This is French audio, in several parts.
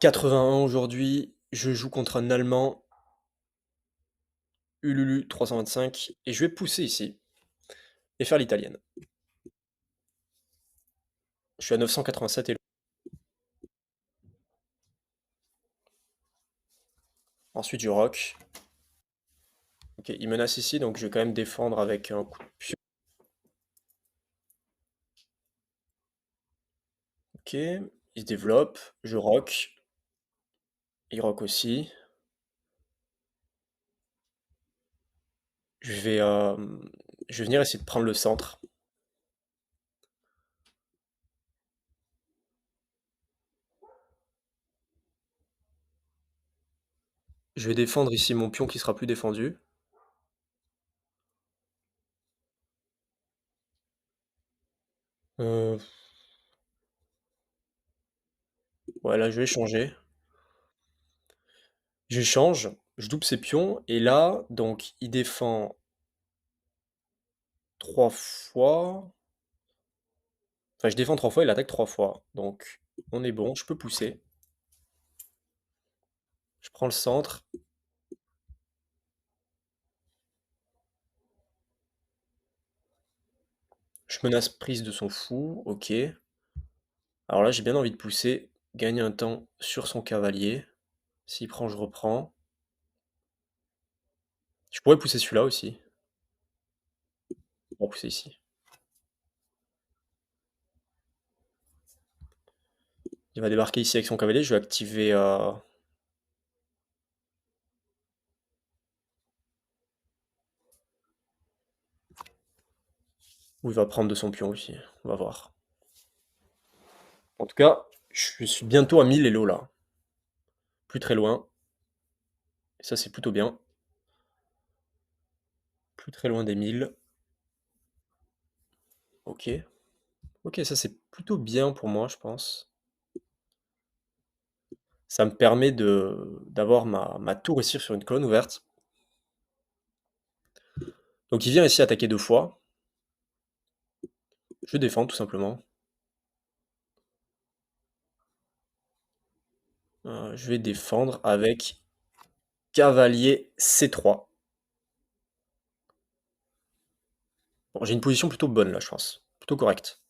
Alors 81 aujourd'hui, je joue contre un Allemand, Ululu 325, et je vais pousser ici et faire l'italienne. Je suis à 987 et ensuite je rock. Ok, il menace ici, donc je vais quand même défendre avec un coup de pied. Ok, il se développe, je rock, il rock aussi. Je vais, euh, je vais venir essayer de prendre le centre. Je vais défendre ici mon pion qui sera plus défendu. Euh, ouais, là je vais changer. J'échange, je double ses pions, et là, donc il défend 3 fois. Enfin, je défends 3 fois, il attaque 3 fois. Donc, on est bon, je peux pousser. Je prends le centre. Je menace prise de son fou. Ok. Alors là, j'ai bien envie de pousser. Gagner un temps sur son cavalier. S'il prend, je reprends. Je pourrais pousser celui-là aussi. On va pousser ici. Il va débarquer ici avec son cavalier. Je vais activer... Ou il va prendre de son pion aussi. On va voir. En tout cas, je suis bientôt à 1000 Elo là. Plus très loin. Et ça, c'est plutôt bien. Plus très loin des 1000. Ok. Ok, ça c'est plutôt bien pour moi, je pense. Ça me permet de d'avoir ma tour ici sur une colonne ouverte. Donc il vient ici attaquer 2 fois. Je défends tout simplement. Je vais défendre avec cavalier C3. Bon, j'ai une position plutôt bonne là, je pense. Plutôt correcte.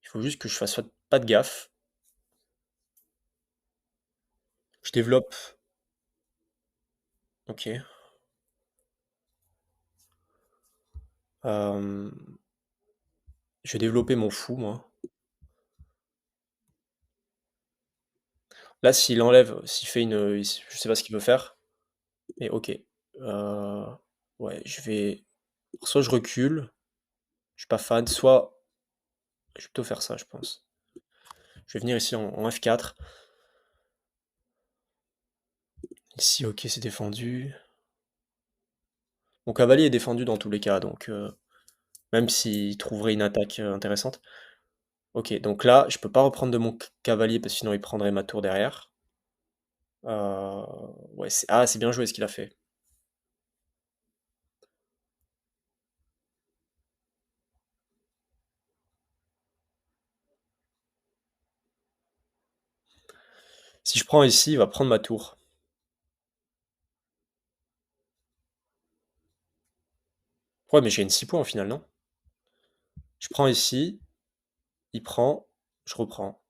Il faut juste que je fasse pas de gaffe. Je développe. Ok. Euh, je vais développer mon fou, moi. Là, s'il enlève, s'il fait une... Je sais pas ce qu'il veut faire. Mais ok. Euh, ouais, je vais... Soit je recule. Je suis pas fan. Soit... Je vais plutôt faire ça, je pense. Je vais venir ici en F4. Ici, ok, c'est défendu. Mon cavalier est défendu dans tous les cas, donc même s'il trouverait une attaque intéressante. Ok, donc là, je peux pas reprendre de mon cavalier parce que sinon il prendrait ma tour derrière. Euh, ouais, c'est bien joué ce qu'il a fait. Si je prends ici, il va prendre ma tour. Ouais, mais j'ai une 6 points au final, non? Je prends ici, il prend, je reprends,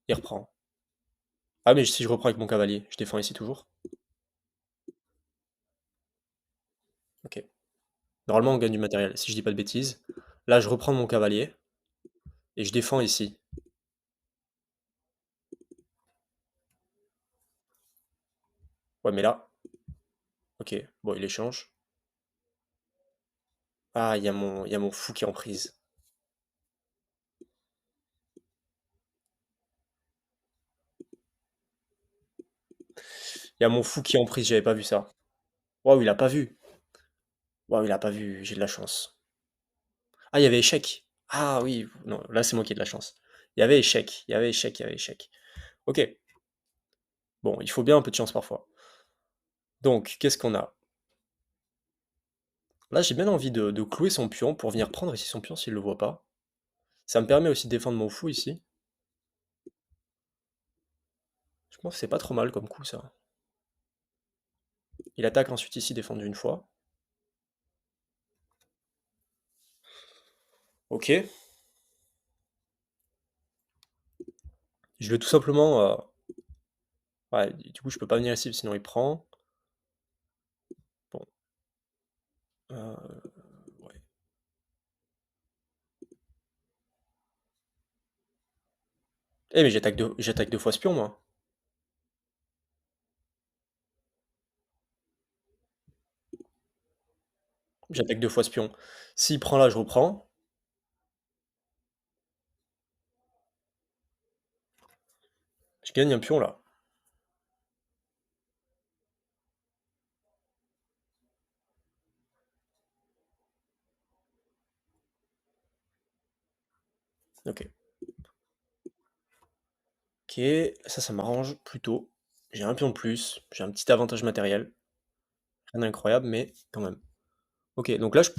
il reprend. Ah, mais si je reprends avec mon cavalier, je défends ici toujours. Ok. Normalement, on gagne du matériel, si je dis pas de bêtises. Là, je reprends mon cavalier et je défends ici. Ouais, mais là, ok, bon, il échange. Ah, il y a mon fou qui est en prise. Il y a mon fou qui est en prise, j'avais pas vu ça. Waouh, il a pas vu. Waouh, il a pas vu, j'ai de la chance. Ah, il y avait échec. Ah oui, non, là c'est moi qui ai de la chance. Il y avait échec, il y avait échec, il y avait échec. Ok, bon, il faut bien un peu de chance parfois. Donc, qu'est-ce qu'on a? Là, j'ai bien envie de clouer son pion pour venir prendre ici son pion s'il le voit pas. Ça me permet aussi de défendre mon fou ici. Je pense que c'est pas trop mal comme coup ça. Il attaque ensuite ici défendu une fois. OK. Je vais tout simplement, ouais, du coup je peux pas venir ici sinon il prend. Bon, ouais. Eh mais j'attaque 2 fois ce pion moi. J'attaque 2 fois ce pion. S'il prend là, je reprends. Je gagne un pion là. OK. OK, ça m'arrange plutôt. J'ai un pion de plus, j'ai un petit avantage matériel. Rien d'incroyable, mais quand même. OK, donc là, je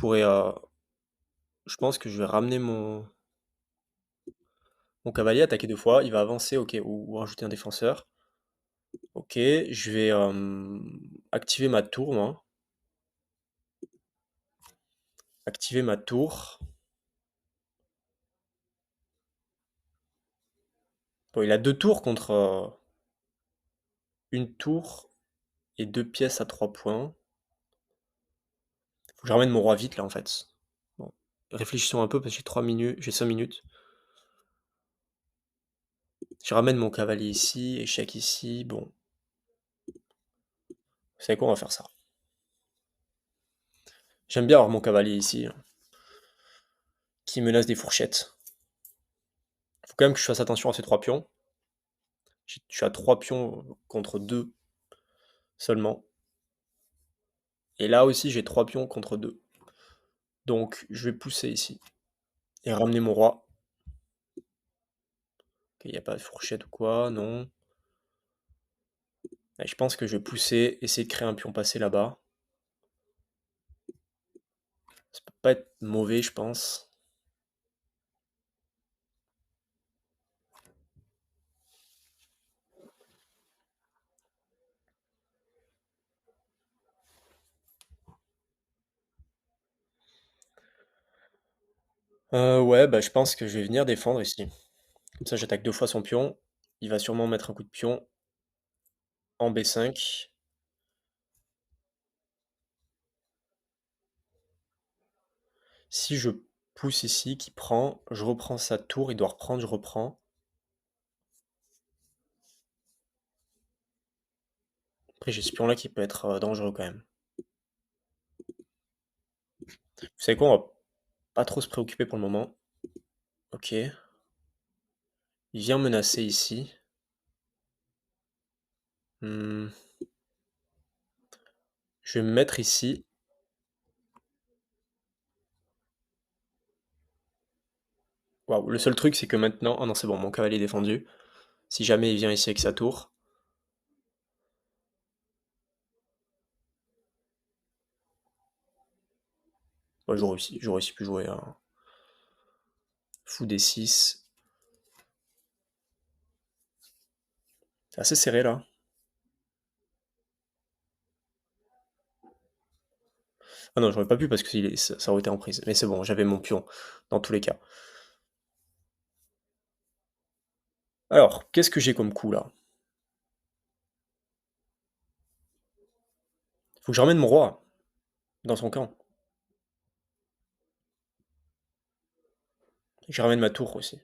pense que je vais ramener mon cavalier, attaquer 2 fois, il va avancer, OK, ou rajouter un défenseur. OK, je vais, activer ma tour, moi. Activer ma tour. Bon, il a 2 tours contre, 1 tour et 2 pièces à 3 points. Faut que je ramène mon roi vite, là, en fait. Bon, réfléchissons un peu parce que j'ai 5 minutes. Je ramène mon cavalier ici, échec ici, bon. Vous savez quoi? On va faire ça. J'aime bien avoir mon cavalier ici, hein, qui menace des fourchettes. Faut quand même que je fasse attention à ces 3 pions. Je suis à 3 pions contre 2 seulement. Et là aussi, j'ai 3 pions contre 2. Donc, je vais pousser ici et ramener mon roi. Il n'y a pas de fourchette ou quoi, non. Et je pense que je vais pousser, essayer de créer un pion passé là-bas. Ça peut pas être mauvais, je pense. Ouais, bah, je pense que je vais venir défendre ici. Comme ça, j'attaque 2 fois son pion. Il va sûrement mettre un coup de pion en B5. Si je pousse ici, qu'il prend, je reprends sa tour, il doit reprendre, je reprends. Après, j'ai ce pion-là qui peut être dangereux quand même. Vous savez quoi, on va pas trop se préoccuper pour le moment. Ok. Il vient menacer ici. Hmm, je vais me mettre ici. Waouh, le seul truc, c'est que maintenant... Oh non, c'est bon, mon cavalier est défendu. Si jamais il vient ici avec sa tour. Ouais, j'aurais aussi pu jouer un fou D6. C'est assez serré là. Ah non, j'aurais pas pu parce que ça aurait été en prise. Mais c'est bon, j'avais mon pion dans tous les cas. Alors, qu'est-ce que j'ai comme coup là? Faut que je ramène mon roi dans son camp. Et que je ramène ma tour aussi.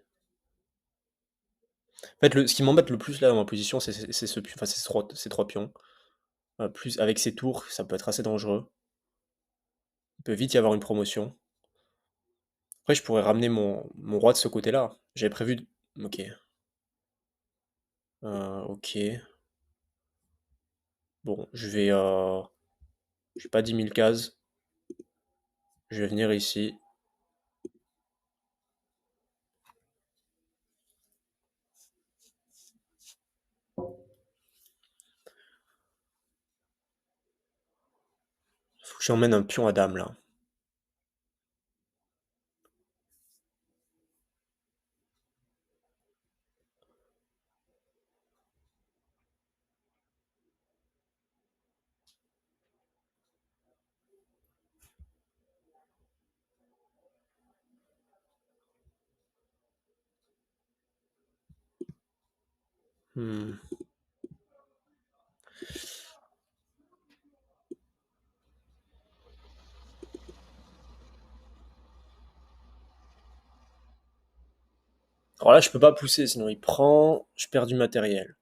En fait, ce qui m'embête le plus là dans ma position, c'est enfin, ces trois pions. Plus avec ces tours, ça peut être assez dangereux. Il peut vite y avoir une promotion. Après, je pourrais ramener mon roi de ce côté-là. J'avais prévu. Ok. Ok. Bon, j'ai pas 10 000 cases. Je vais venir ici. Faut que j'emmène un pion à dame là. Mmh. Alors là, je peux pas pousser, sinon il prend, je perds du matériel.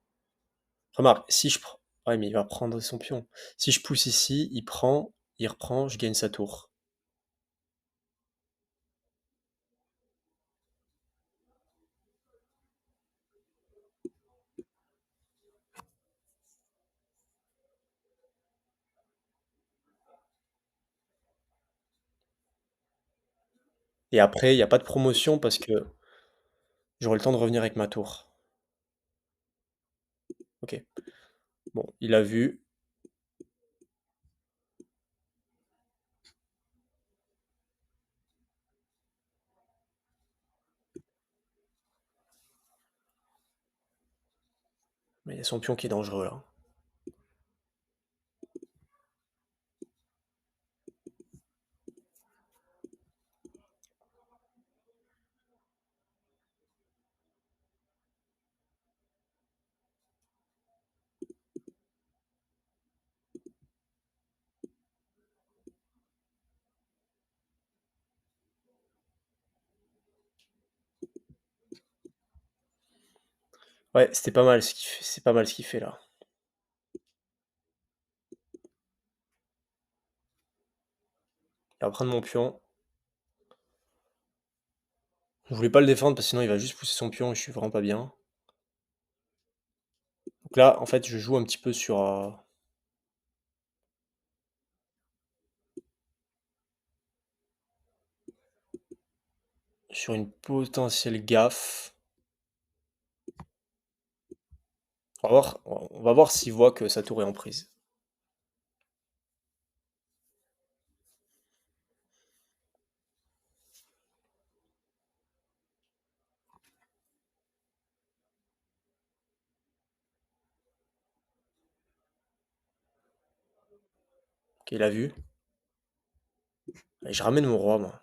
Remarque, si je prends... Ouais, mais il va prendre son pion. Si je pousse ici, il prend, il reprend, je gagne sa tour. Et après, il n'y a pas de promotion parce que j'aurai le temps de revenir avec ma tour. Ok. Bon, il a vu. Mais il y a son pion qui est dangereux là. Ouais, c'était pas mal ce qu'il fait. C'est pas mal ce qu'il fait là. Il va prendre mon pion. Je voulais pas le défendre parce que sinon il va juste pousser son pion et je suis vraiment pas bien. Donc là, en fait, je joue un petit peu sur une potentielle gaffe. On va voir s'il voit que sa tour est en prise. Ok, il a vu. Allez, je ramène mon roi, moi.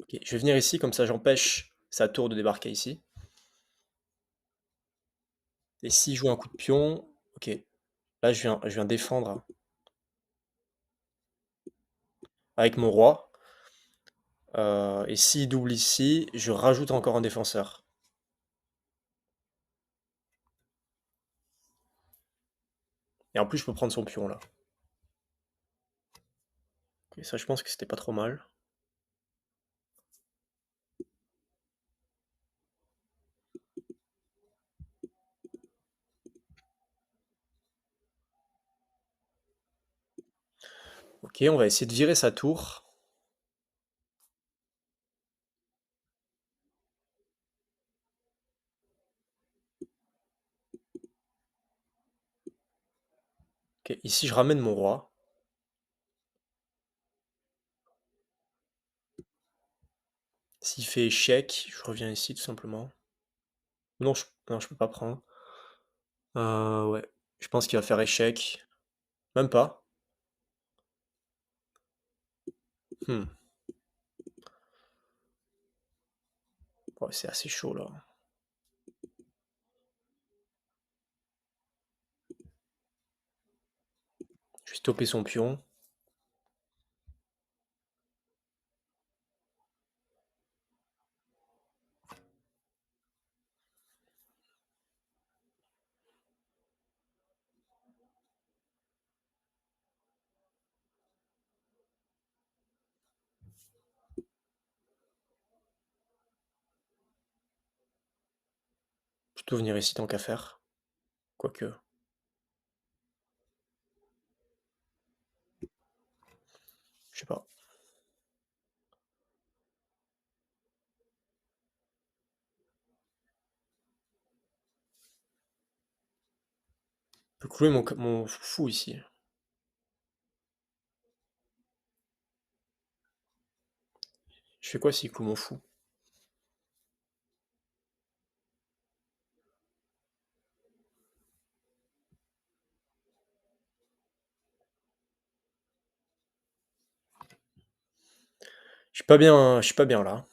Ok, je vais venir ici, comme ça j'empêche sa tour de débarquer ici. Et s'il joue un coup de pion, ok. Là, je viens défendre avec mon roi. Et s'il double ici, je rajoute encore un défenseur. Et en plus, je peux prendre son pion là. Ok, ça, je pense que c'était pas trop mal. Ok, on va essayer de virer sa tour. Ok, ici, je ramène mon roi. S'il fait échec, je reviens ici tout simplement. Non, je peux pas prendre. Ouais, je pense qu'il va faire échec. Même pas. Hmm. Ouais, c'est assez chaud là. Je vais stopper son pion. Plutôt venir ici tant qu'à faire. Quoique. Je sais pas. Je peux clouer mon fou ici. Je fais quoi s'il cloue mon fou? je suis pas bien là.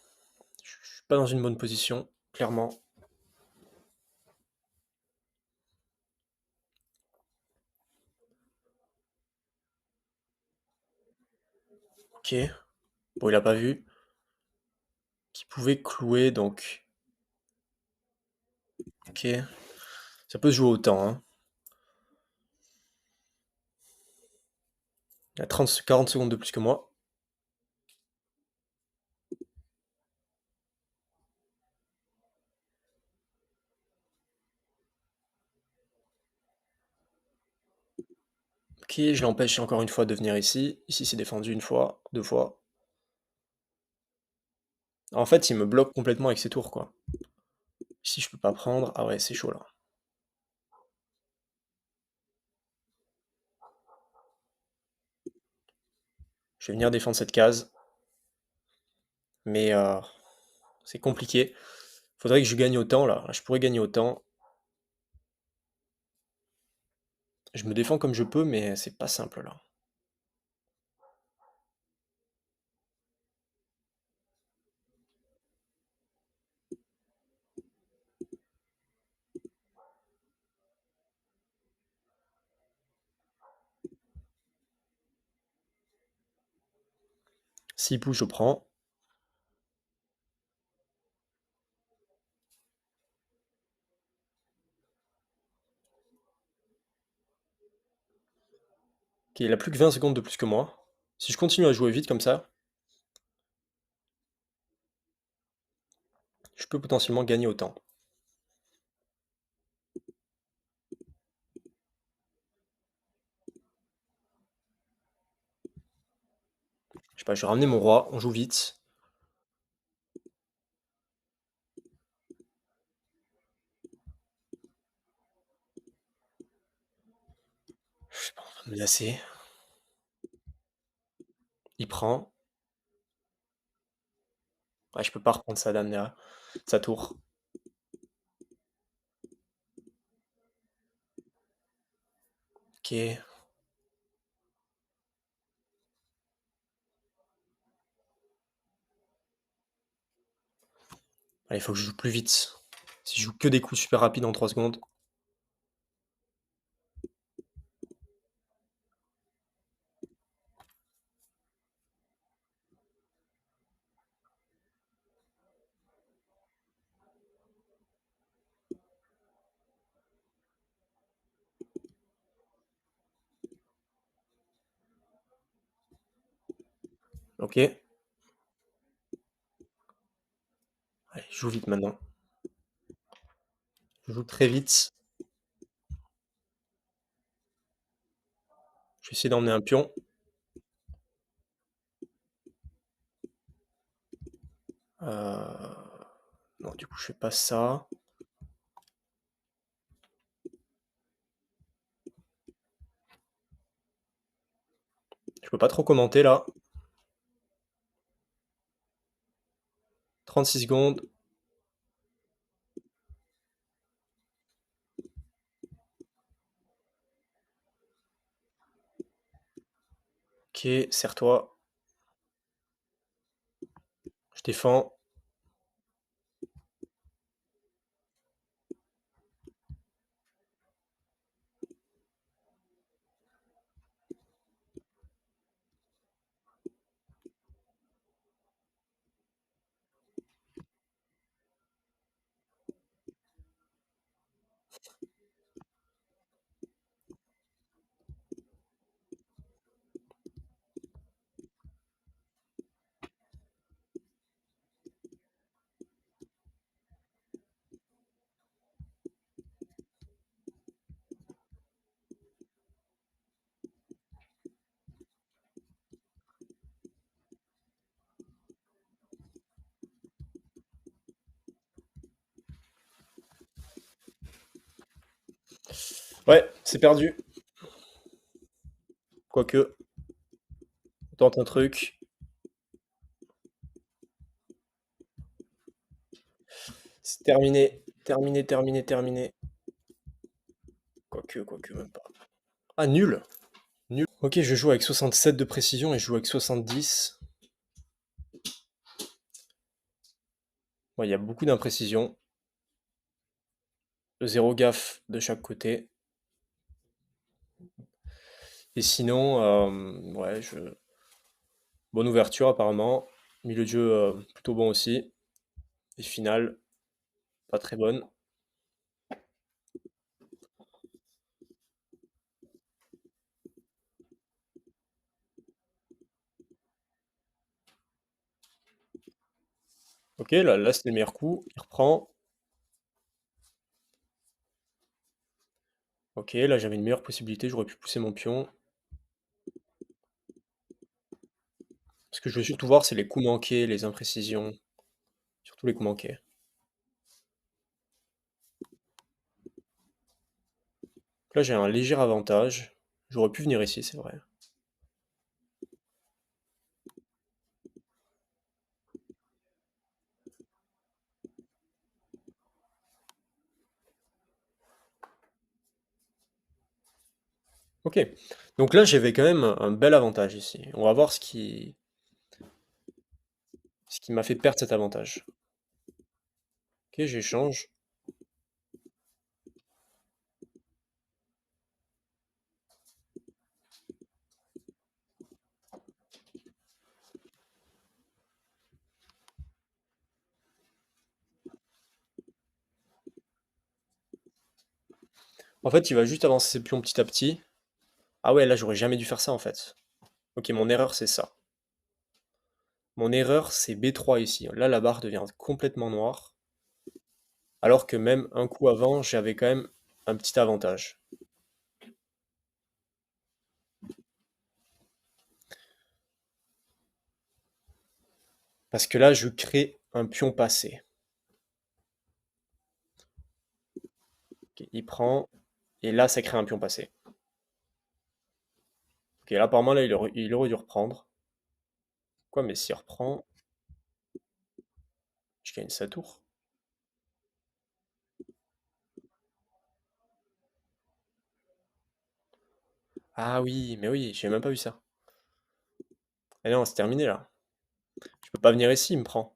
Je suis pas dans une bonne position, clairement. OK. Bon, il a pas vu. Qui pouvait clouer donc OK. Ça peut se jouer au temps, hein. Il a 40 secondes de plus que moi. OK, je l'empêche encore une fois de venir ici. Ici, c'est défendu une fois, 2 fois. En fait, il me bloque complètement avec ses tours, quoi. Ici, je peux pas prendre. Ah ouais, c'est chaud là. Je vais venir défendre cette case, mais c'est compliqué. Faudrait que je gagne autant là. Je pourrais gagner autant. Je me défends comme je peux, mais c'est pas simple là. S'il pousse, je prends. OK, il a plus que 20 secondes de plus que moi. Si je continue à jouer vite comme ça, je peux potentiellement gagner autant. Je sais pas, je vais ramener mon roi, on joue vite. Je sais pas, on va me lasser. Il prend. Ouais, je peux pas reprendre sa dame derrière. Sa tour. OK. Allez, il faut que je joue plus vite. Si je joue que des coups super rapides en 3 secondes. OK. Allez, je joue vite maintenant. Je joue très vite. Je vais essayer d'emmener un pion. Euh, Non, du coup, je fais pas ça. Je peux pas trop commenter là. 36 secondes. OK, serre-toi. Je défends. Ouais, c'est perdu. Quoique, on tente un truc. C'est terminé. Terminé, terminé, terminé. Quoique, même pas. Ah, nul. Nul. Ok, je joue avec 67 de précision et je joue avec 70. Ouais, il y a beaucoup d'imprécisions, 0 gaffe de chaque côté et sinon, ouais, je bonne ouverture apparemment, milieu de jeu, plutôt bon aussi et finale, pas très bonne. OK, là, c'était le meilleur coup, il reprend. OK, là, j'avais une meilleure possibilité, j'aurais pu pousser mon pion. Ce que je veux surtout voir, c'est les coups manqués, les imprécisions, surtout les coups manqués. Là, j'ai un léger avantage. J'aurais pu venir ici, c'est vrai. OK. Donc là, j'avais quand même un bel avantage ici. On va voir ce qui m'a fait perdre cet avantage. OK, j'échange. En fait, il va juste avancer ses pions petit à petit. Ah ouais, là, j'aurais jamais dû faire ça, en fait. OK, mon erreur, c'est ça. Mon erreur, c'est B3 ici. Là, la barre devient complètement noire, alors que même un coup avant, j'avais quand même un petit avantage. Parce que là, je crée un pion passé. OK, il prend, et là, ça crée un pion passé. OK, là, apparemment, là, il aurait dû reprendre. Quoi, mais s'il reprend, je gagne sa tour. Ah oui, mais oui, j'ai même pas vu ça. Ah non, c'est terminé, là. Je peux pas venir ici, il me prend.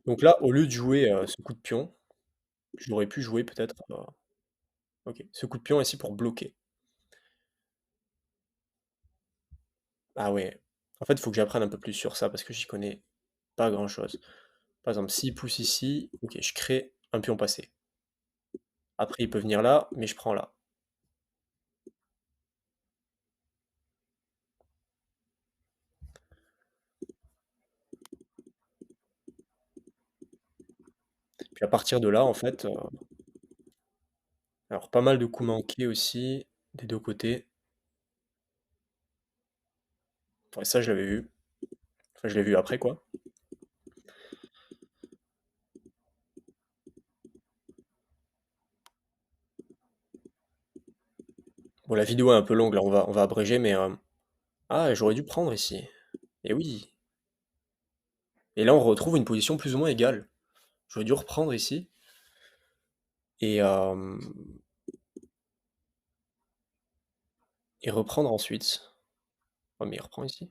Donc là, au lieu de jouer, ce coup de pion, j'aurais pu jouer peut-être, OK, ce coup de pion ici pour bloquer. Ah ouais. En fait, il faut que j'apprenne un peu plus sur ça parce que j'y connais pas grand-chose. Par exemple, s'il pousse ici, OK, je crée un pion passé. Après, il peut venir là, mais je prends là. Puis à partir de là, en fait, alors pas mal de coups manqués aussi, des 2 côtés. Ouais, ça, je l'avais vu. Enfin, je l'ai vu après, quoi. Bon, la vidéo est un peu longue, là, on va abréger, mais ah, j'aurais dû prendre ici. Et oui. Et là, on retrouve une position plus ou moins égale. J'aurais dû reprendre ici et et reprendre ensuite. Oh, mais il reprend ici?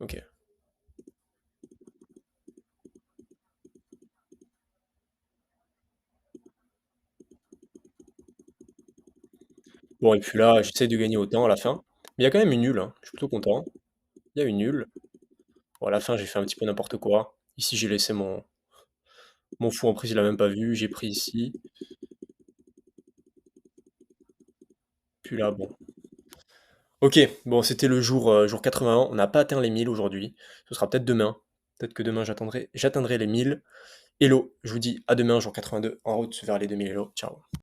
OK. Bon et puis là, j'essaie de gagner autant à la fin. Mais il y a quand même une nulle, hein. Je suis plutôt content. Il y a une nulle. Bon, à la fin, j'ai fait un petit peu n'importe quoi. Ici, j'ai laissé mon fou en prise, il a même pas vu. J'ai pris ici. Puis là, bon. OK, bon, c'était le jour 81. On n'a pas atteint les 1000 aujourd'hui. Ce sera peut-être demain. Peut-être que demain, j'atteindrai les 1000. Hello, je vous dis à demain, jour 82, en route vers les 2000. Hello, ciao.